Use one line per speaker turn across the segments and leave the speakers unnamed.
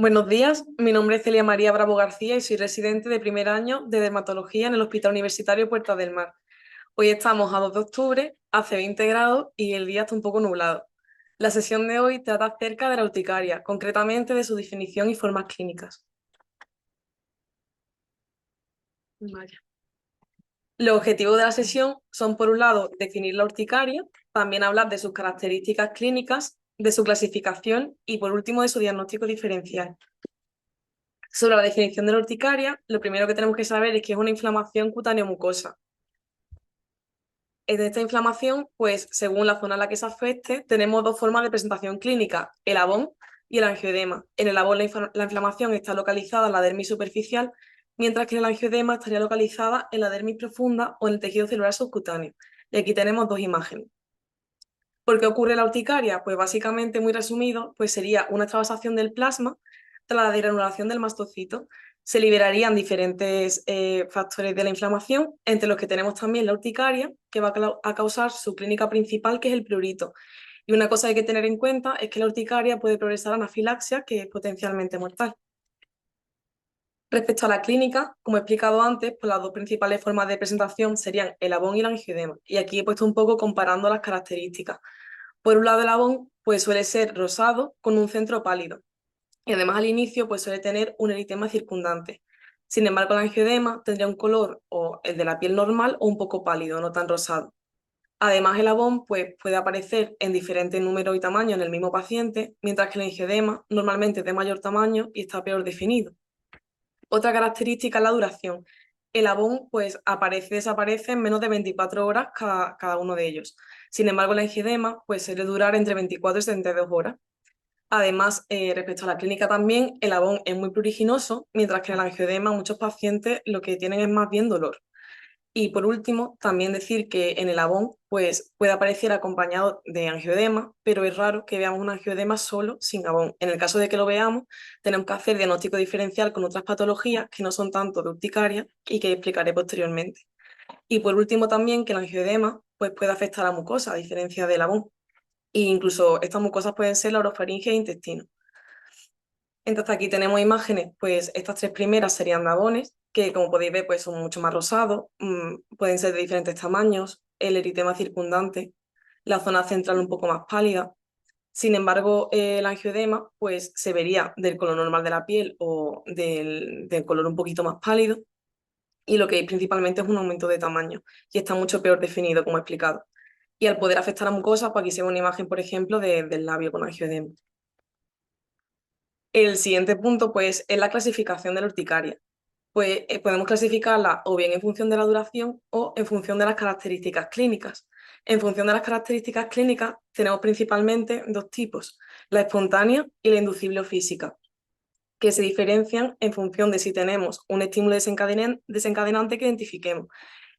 Buenos días, mi nombre es Celia María Bravo García y soy residente de primer año de dermatología en el Hospital Universitario Puerta del Mar. Hoy estamos a 2 de octubre, hace 20 grados y el día está un poco nublado. La sesión de hoy trata acerca de la urticaria, concretamente de su definición y formas clínicas. Vaya. Los objetivos de la sesión son, por un lado, definir la urticaria, también hablar de sus características clínicas, de su clasificación y, por último, de su diagnóstico diferencial. Sobre la definición de la urticaria, lo primero que tenemos que saber es que es una inflamación cutánea mucosa. En esta inflamación, pues según la zona a la que se afecte, tenemos dos formas de presentación clínica, el abón y el angioedema. En el abón la inflamación está localizada en la dermis superficial, mientras que en el angioedema estaría localizada en la dermis profunda o en el tejido celular subcutáneo. Y aquí tenemos dos imágenes. ¿Por qué ocurre la urticaria? Pues básicamente, muy resumido, pues sería una extravasación del plasma tras la degranulación del mastocito. Se liberarían diferentes factores de la inflamación, entre los que tenemos también la urticaria, que va a causar su clínica principal, que es el prurito. Y una cosa que hay que tener en cuenta es que la urticaria puede progresar a anafilaxia, que es potencialmente mortal. Respecto a la clínica, como he explicado antes, pues las dos principales formas de presentación serían el abón y el angioedema. Y aquí he puesto un poco comparando las características. Por un lado, el abón pues, suele ser rosado con un centro pálido y además al inicio pues, suele tener un eritema circundante. Sin embargo, el angioedema tendría un color o el de la piel normal o un poco pálido, no tan rosado. Además, el abón pues, puede aparecer en diferentes números y tamaños en el mismo paciente, mientras que el angioedema normalmente es de mayor tamaño y está peor definido. Otra característica es la duración. El abón pues, aparece y desaparece en menos de 24 horas cada uno de ellos. Sin embargo, el angioedema pues, suele durar entre 24 y 72 horas. Además, respecto a la clínica también, el abón es muy pruriginoso, mientras que en el angioedema muchos pacientes lo que tienen es más bien dolor. Y por último, también decir que en el abón pues, puede aparecer acompañado de angioedema, pero es raro que veamos un angioedema solo sin abón. En el caso de que lo veamos, tenemos que hacer diagnóstico diferencial con otras patologías que no son tanto de urticaria y que explicaré posteriormente. Y por último también que el angioedema pues, puede afectar a la mucosa, a diferencia del abón. E incluso estas mucosas pueden ser la orofaringe e intestino. Entonces aquí tenemos imágenes, pues estas tres primeras serían de abones, que como podéis ver pues son mucho más rosados, pueden ser de diferentes tamaños, el eritema circundante, la zona central un poco más pálida. Sin embargo, el angioedema pues se vería del color normal de la piel o del color un poquito más pálido, y lo que hay principalmente es un aumento de tamaño y está mucho peor definido, como he explicado. Y al poder afectar a mucosas, pues aquí se ve una imagen, por ejemplo, del labio con angioedema. El siguiente punto, pues, es la clasificación de la urticaria. Pues podemos clasificarla o bien en función de la duración o en función de las características clínicas. En función de las características clínicas tenemos principalmente dos tipos, la espontánea y la inducible o física, que se diferencian en función de si tenemos un estímulo desencadenante que identifiquemos.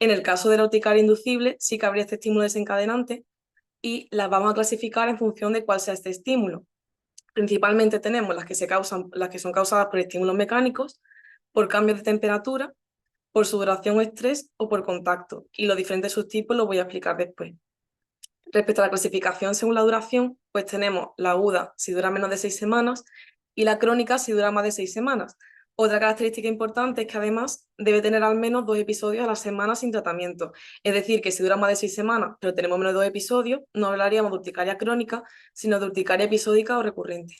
En el caso de la urticaria inducible, sí que habría este estímulo desencadenante y las vamos a clasificar en función de cuál sea este estímulo. Principalmente tenemos las que son causadas por estímulos mecánicos, por cambios de temperatura, por sudoración o estrés o por contacto. Y los diferentes subtipos los voy a explicar después. Respecto a la clasificación según la duración, pues tenemos la aguda si dura menos de 6 semanas y la crónica si dura más de 6 semanas. Otra característica importante es que además debe tener al menos 2 episodios a la semana sin tratamiento. Es decir, que si dura más de 6 semanas, pero tenemos menos de 2 episodios, no hablaríamos de urticaria crónica, sino de urticaria episódica o recurrente.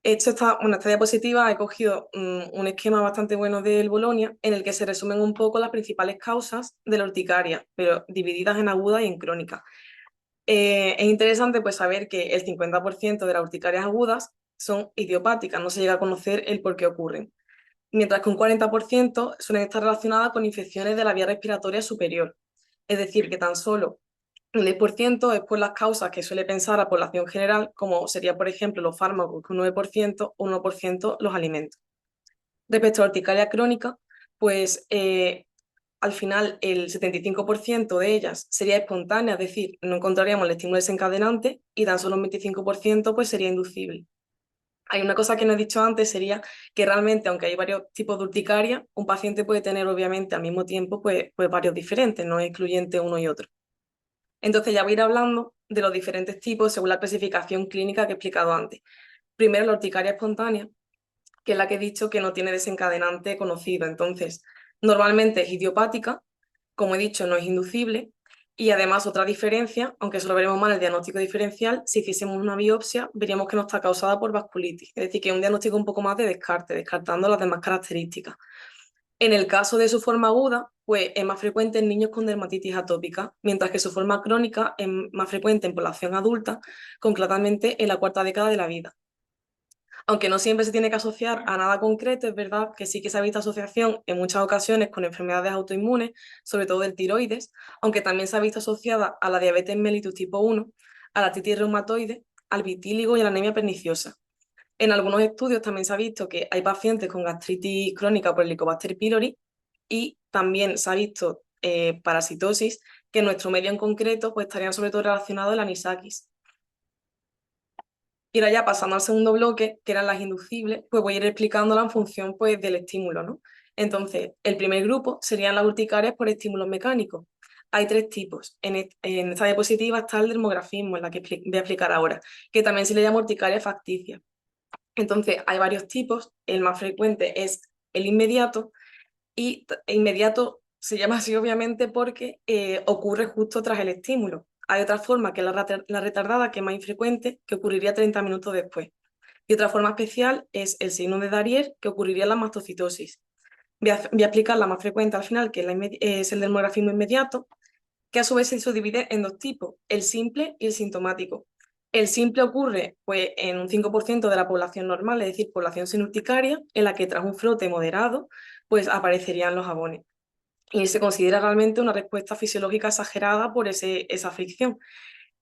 Esta diapositiva he cogido un esquema bastante bueno del Bolonia en el que se resumen un poco las principales causas de la urticaria, pero divididas en aguda y en crónica. Es interesante pues, saber que el 50% de las urticarias agudas son idiopáticas, no se llega a conocer el por qué ocurren, mientras que un 40% suelen estar relacionadas con infecciones de la vía respiratoria superior. Es decir, que tan solo el 10% es por las causas que suele pensar la población general, como sería, por ejemplo, los fármacos, que un 9% o 1% los alimentos. Respecto a la urticaria crónica, pues al final el 75% de ellas sería espontánea, es decir, no encontraríamos el estímulo desencadenante y tan solo un 25% pues sería inducible. Hay una cosa que no he dicho antes, sería que realmente, aunque hay varios tipos de urticaria, un paciente puede tener obviamente al mismo tiempo pues varios diferentes, no es excluyente uno y otro. Entonces ya voy a ir hablando de los diferentes tipos según la clasificación clínica que he explicado antes. Primero, la urticaria espontánea, que es la que he dicho que no tiene desencadenante conocido. Entonces, normalmente es idiopática, como he dicho, no es inducible. Y además, otra diferencia, aunque eso lo veremos mal en el diagnóstico diferencial, si hiciésemos una biopsia, veríamos que no está causada por vasculitis. Es decir, que es un diagnóstico un poco más de descarte, descartando las demás características. En el caso de su forma aguda, pues es más frecuente en niños con dermatitis atópica, mientras que su forma crónica es más frecuente en población adulta, concretamente en la cuarta década de la vida. Aunque no siempre se tiene que asociar a nada concreto, es verdad que sí que se ha visto asociación en muchas ocasiones con enfermedades autoinmunes, sobre todo del tiroides, aunque también se ha visto asociada a la diabetes mellitus tipo 1, a la titis reumatoide, al vitíligo y a la anemia perniciosa. En algunos estudios también se ha visto que hay pacientes con gastritis crónica por Helicobacter pylori y también se ha visto parasitosis que en nuestro medio en concreto pues, estarían sobre todo relacionados al anisakis. Y ahora ya pasando al segundo bloque, que eran las inducibles, pues voy a ir explicándola en función pues, del estímulo, ¿no? Entonces, el primer grupo serían las urticarias por estímulos mecánicos. Hay tres tipos. En esta diapositiva está el dermografismo, en la que voy a explicar ahora, que también se le llama urticaria facticia. Entonces, hay varios tipos. El más frecuente es el inmediato, y inmediato se llama así obviamente porque ocurre justo tras el estímulo. Hay otra forma, que es la retardada, que es más infrecuente, que ocurriría 30 minutos después. Y otra forma especial es el signo de Darrier, que ocurriría en la mastocitosis. Voy a explicar la más frecuente al final, que es el dermografismo inmediato, que a su vez se subdivide en dos tipos, el simple y el sintomático. El simple ocurre pues, en un 5% de la población normal, es decir, población sin urticaria, en la que tras un frote moderado pues aparecerían los jabones. Y se considera realmente una respuesta fisiológica exagerada por esa fricción.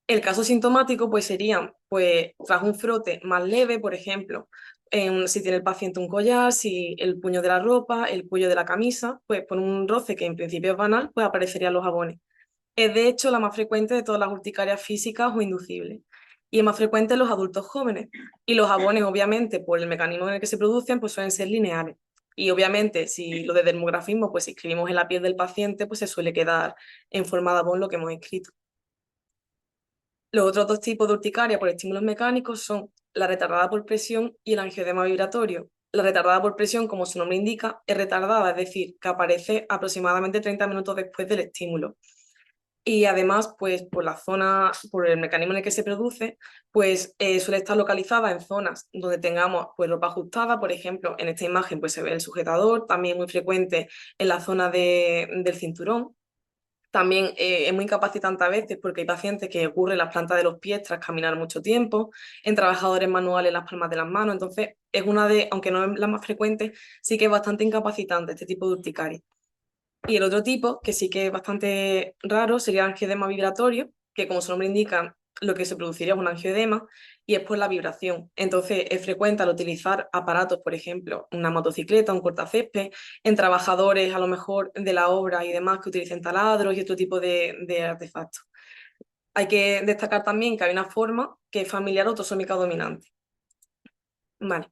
El caso sintomático pues sería pues, tras un frote más leve, por ejemplo, si tiene el paciente un collar, si el puño de la ropa, el cuello de la camisa, pues por un roce que en principio es banal, pues aparecerían los jabones. Es de hecho la más frecuente de todas las urticarias físicas o inducibles. Y es más frecuente en los adultos jóvenes. Y los jabones, obviamente, por el mecanismo en el que se producen, pues suelen ser lineares. Y obviamente, si lo de dermografismo, pues si escribimos en la piel del paciente, pues se suele quedar en forma de jabón lo que hemos escrito. Los otros dos tipos de urticaria por estímulos mecánicos son la retardada por presión y el angioedema vibratorio. La retardada por presión, como su nombre indica, es retardada, es decir, que aparece aproximadamente 30 minutos después del estímulo. Y además, pues por la zona, por el mecanismo en el que se produce, pues suele estar localizada en zonas donde tengamos pues ropa ajustada, por ejemplo, en esta imagen pues se ve el sujetador, también muy frecuente en la zona del cinturón. También es muy incapacitante a veces porque hay pacientes que ocurre en las plantas de los pies tras caminar mucho tiempo, en trabajadores manuales en las palmas de las manos, entonces es una de, aunque no es la más frecuente, sí que es bastante incapacitante este tipo de urticaria. Y el otro tipo, que sí que es bastante raro, sería el angioedema vibratorio, que como su nombre indica, lo que se produciría es un angioedema y es por la vibración. Entonces es frecuente al utilizar aparatos, por ejemplo, una motocicleta, un cortacésped, en trabajadores a lo mejor de la obra y demás que utilicen taladros y otro tipo de artefactos. Hay que destacar también que hay una forma que es familiar autosómica dominante. Vale.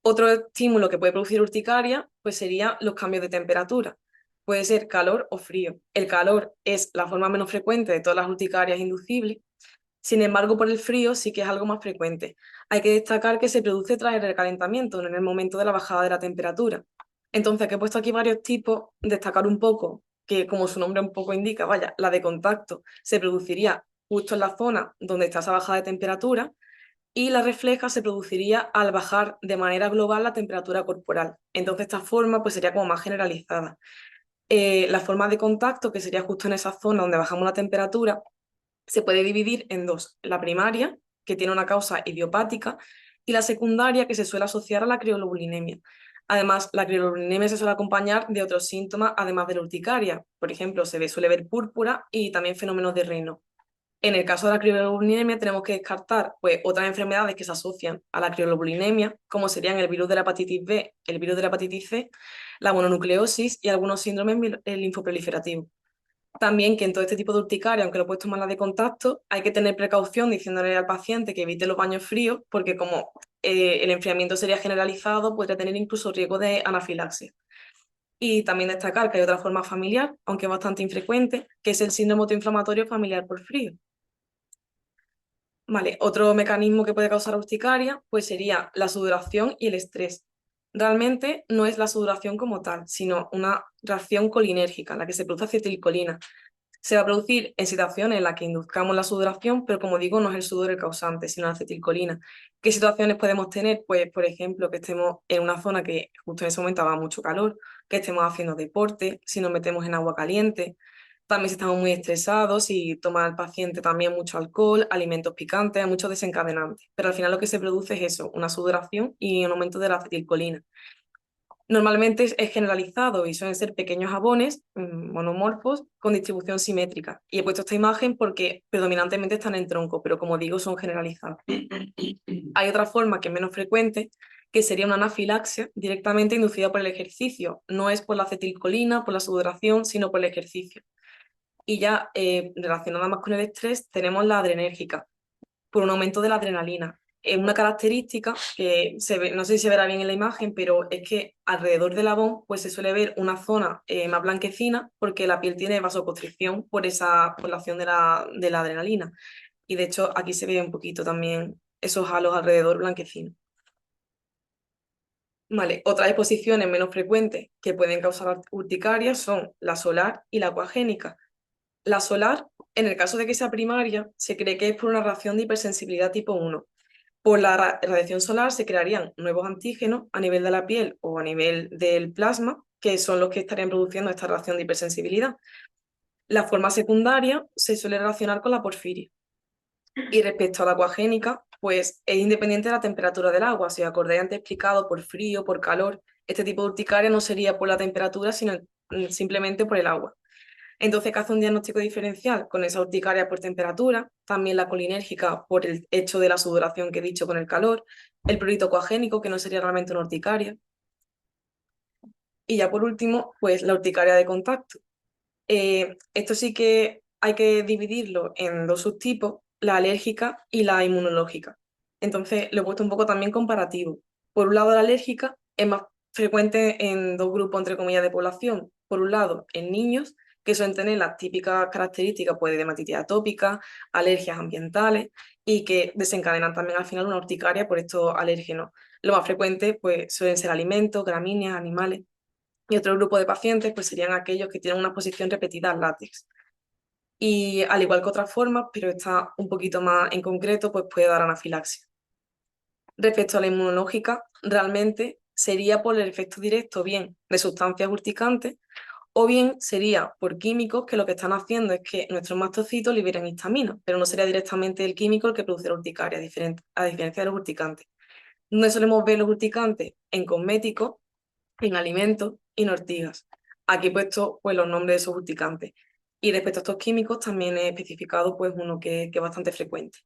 Otro estímulo que puede producir urticaria pues serían los cambios de temperatura. Puede ser calor o frío. El calor es la forma menos frecuente de todas las urticarias inducibles. Sin embargo, por el frío sí que es algo más frecuente. Hay que destacar que se produce tras el recalentamiento, no en el momento de la bajada de la temperatura. Entonces, que he puesto aquí varios tipos, destacar un poco que, como su nombre un poco indica, vaya, la de contacto se produciría justo en la zona donde está esa bajada de temperatura, y la refleja se produciría al bajar de manera global la temperatura corporal. Entonces esta forma pues sería como más generalizada. La forma de contacto, que sería justo en esa zona donde bajamos la temperatura, se puede dividir en dos. La primaria, que tiene una causa idiopática, y la secundaria, que se suele asociar a la crioglobulinemia. Además, la crioglobulinemia se suele acompañar de otros síntomas, además de la urticaria. Por ejemplo, suele ver púrpura y también fenómenos de Raynaud. En el caso de la crioglobulinemia tenemos que descartar pues, otras enfermedades que se asocian a la crioglobulinemia, como serían el virus de la hepatitis B, el virus de la hepatitis C, la mononucleosis y algunos síndromes linfoproliferativos. También que en todo este tipo de urticaria, aunque lo he puesto más la de contacto, hay que tener precaución diciéndole al paciente que evite los baños fríos, porque como el enfriamiento sería generalizado, podría tener incluso riesgo de anafilaxia. Y también destacar que hay otra forma familiar, aunque bastante infrecuente, que es el síndrome autoinflamatorio familiar por frío. Vale, otro mecanismo que puede causar urticaria pues sería la sudoración y el estrés. Realmente no es la sudoración como tal, sino una reacción colinérgica, en la que se produce acetilcolina. Se va a producir en situaciones en las que induzcamos la sudoración, pero como digo, no es el sudor el causante, sino la acetilcolina. ¿Qué situaciones podemos tener? Pues, por ejemplo, que estemos en una zona que justo en ese momento haga mucho calor, que estemos haciendo deporte, si nos metemos en agua caliente, también si estamos muy estresados, si toma el paciente también mucho alcohol, alimentos picantes, hay muchos desencadenantes. Pero al final lo que se produce es eso, una sudoración y un aumento de la acetilcolina. Normalmente es generalizado y suelen ser pequeños jabones monomorfos con distribución simétrica. Y he puesto esta imagen porque predominantemente están en tronco, pero como digo, son generalizados. Hay otra forma que es menos frecuente, que sería una anafilaxia directamente inducida por el ejercicio. No es por la acetilcolina, por la sudoración, sino por el ejercicio. Y ya relacionada más con el estrés, tenemos la adrenérgica, por un aumento de la adrenalina. Es una característica que se ve, no sé si se verá bien en la imagen, pero es que alrededor del labón pues se suele ver una zona más blanquecina porque la piel tiene vasoconstricción por la acción de la adrenalina. Y de hecho aquí se ve un poquito también esos halos alrededor blanquecinos. Vale, otras exposiciones menos frecuentes que pueden causar urticaria son la solar y la acuagénica. La solar, en el caso de que sea primaria, se cree que es por una reacción de hipersensibilidad tipo 1. Por la radiación solar se crearían nuevos antígenos a nivel de la piel o a nivel del plasma, que son los que estarían produciendo esta reacción de hipersensibilidad. La forma secundaria se suele relacionar con la porfiria. Y respecto a la acuagénica, pues es independiente de la temperatura del agua. Si os acordáis antes explicado por frío, por calor, este tipo de urticaria no sería por la temperatura, sino simplemente por el agua. Entonces, ¿qué hace un diagnóstico diferencial? Con esa urticaria por temperatura, también la colinérgica por el hecho de la sudoración que he dicho con el calor, el prurito coagénico, que no sería realmente una urticaria, y ya por último, pues la urticaria de contacto. Esto sí que hay que dividirlo en dos subtipos, la alérgica y la inmunológica. Entonces, lo he puesto un poco también comparativo. Por un lado, la alérgica es más frecuente en dos grupos, entre comillas, de población. Por un lado, en niños, que suelen tener las típicas características pues, de dermatitis atópica, alergias ambientales y que desencadenan también al final una urticaria por estos alérgenos. Lo más frecuente pues, suelen ser alimentos, gramíneas, animales. Y otro grupo de pacientes pues, serían aquellos que tienen una exposición repetida al látex. Y al igual que otras formas, pero está un poquito más en concreto, pues puede dar anafilaxia. Respecto a la inmunológica, realmente sería por el efecto directo bien de sustancias urticantes o bien sería por químicos que lo que están haciendo es que nuestros mastocitos liberen histamina, pero no sería directamente el químico el que produce la urticaria, a diferencia de los urticantes. No solemos ver los urticantes en cosméticos, en alimentos y en ortigas. Aquí he puesto pues, los nombres de esos urticantes. Y respecto a estos químicos también he especificado pues, uno que es bastante frecuente.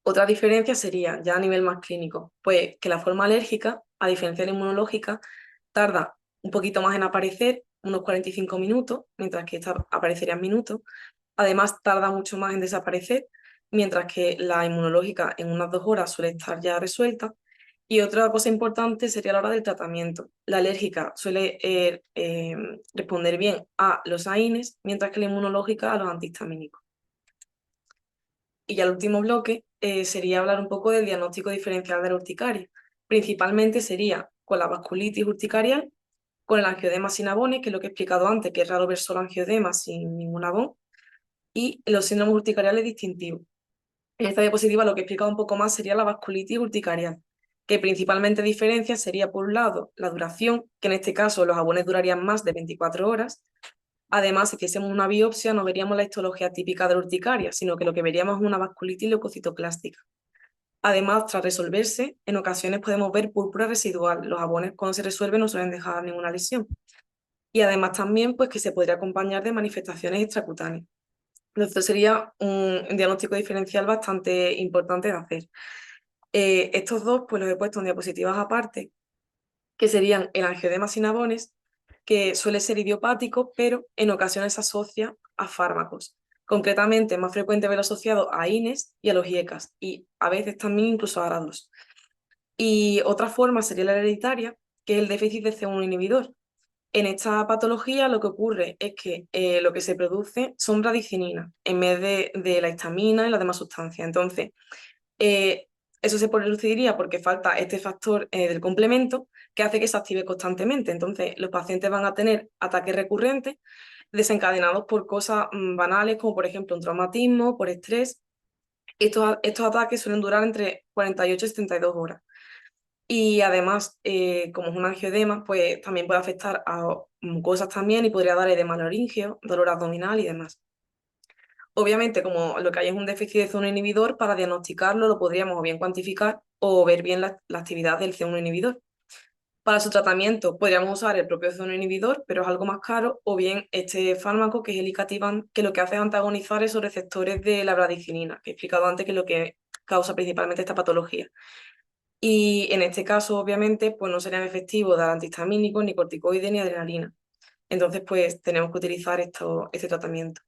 Otra diferencia sería, ya a nivel más clínico, pues que la forma alérgica, a diferencia de la inmunológica, tarda un poquito más en aparecer, unos 45 minutos, mientras que esta aparecería en minutos. Además, tarda mucho más en desaparecer, mientras que la inmunológica en unas 2 horas suele estar ya resuelta. Y otra cosa importante sería la hora del tratamiento. La alérgica suele responder bien a los AINES, mientras que la inmunológica a los antihistamínicos. Y ya el último bloque sería hablar un poco del diagnóstico diferencial de la urticaria. Principalmente sería con la vasculitis urticarial, con el angioedema sin abones, que es lo que he explicado antes, que es raro ver solo angioedema sin ningún abón, y los síndromes urticariales distintivos. En esta diapositiva lo que he explicado un poco más sería la vasculitis urticarial, que principalmente diferencia sería, por un lado, la duración, que en este caso los abones durarían más de 24 horas. Además, si hiciésemos una biopsia, no veríamos la histología típica de la urticaria, sino que lo que veríamos es una vasculitis leucocitoclástica. Además, tras resolverse, en ocasiones podemos ver púrpura residual. Los abones, cuando se resuelven, no suelen dejar ninguna lesión. Y además también, pues que se podría acompañar de manifestaciones extracutáneas. Entonces sería un diagnóstico diferencial bastante importante de hacer. Estos dos, pues los he puesto en diapositivas aparte, que serían el angioedema sin abones, que suele ser idiopático, pero en ocasiones se asocia a fármacos. Concretamente, es más frecuente verlo asociado a INES y a los IECAS, y a veces también incluso a ARA2. Y otra forma sería la hereditaria, que es el déficit de C1 inhibidor. En esta patología lo que ocurre es que lo que se produce son bradicininas en vez de la histamina y las demás sustancias. Entonces, eh, eso se produciría porque falta este factor del complemento que hace que se active constantemente. Entonces, los pacientes van a tener ataques recurrentes desencadenados por cosas banales, como por ejemplo un traumatismo, por estrés. Estos ataques suelen durar entre 48 y 72 horas. Y además, como es un angioedema, pues también puede afectar a mucosas también y podría dar edema laríngeo, dolor abdominal y demás. Obviamente, como lo que hay es un déficit de C1 inhibidor, para diagnosticarlo lo podríamos o bien cuantificar o ver bien la actividad del C1 inhibidor. Para su tratamiento podríamos usar el propio C1 inhibidor, pero es algo más caro, o bien este fármaco que es el Icativan, que lo que hace es antagonizar esos receptores de la bradicinina, que he explicado antes que es lo que causa principalmente esta patología. Y en este caso, obviamente, pues no serían efectivos dar antihistamínicos, ni corticoides, ni adrenalina. Entonces, pues tenemos que utilizar este tratamiento.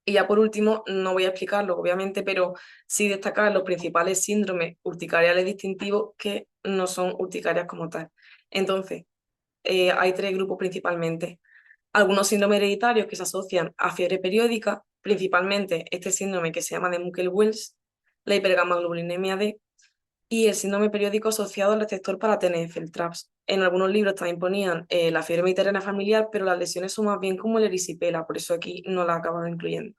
Y ya por último, no voy a explicarlo, obviamente, pero sí destacar los principales síndromes urticariales distintivos que no son urticarias como tal. Entonces, hay tres grupos principalmente. Algunos síndromes hereditarios que se asocian a fiebre periódica, principalmente este síndrome que se llama de Muckle-Wells, la hipergamaglobulinemia D y el síndrome periódico asociado al receptor para TNF, el TRAPS. En algunos libros también ponían la fiebre mediterránea familiar, pero las lesiones son más bien como el erisipela, por eso aquí no la acabado incluyendo.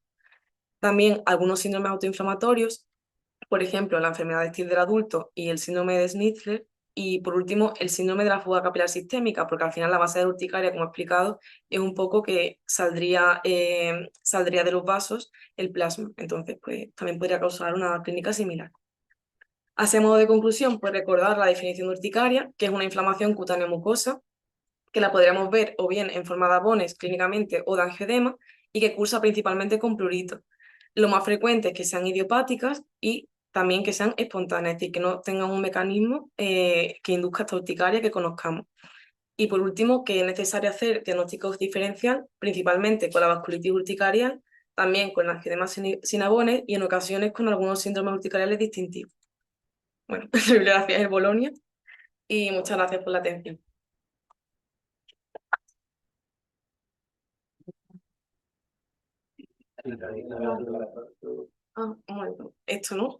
También algunos síndromes autoinflamatorios, por ejemplo, la enfermedad de Still del adulto y el síndrome de Schnitzler. Y por último, el síndrome de la fuga capilar sistémica, porque al final la base de la urticaria, como he explicado, es un poco que saldría de los vasos el plasma. Entonces, pues también podría causar una clínica similar. A modo de conclusión, pues recordar la definición de urticaria, que es una inflamación cutánea mucosa, que la podríamos ver o bien en forma de abones clínicamente o de angioedema, y que cursa principalmente con prurito. Lo más frecuente es que sean idiopáticas y también que sean espontáneas, es decir, que no tengan un mecanismo que induzca esta urticaria que conozcamos. Y por último, que es necesario hacer diagnóstico diferencial, principalmente con la vasculitis urticarial, también con el angioedema sin abones y en ocasiones con algunos síndromes urticariales distintivos. Bueno, gracias, el Bolonia, y muchas gracias por la atención. Ah, un momento. Esto no.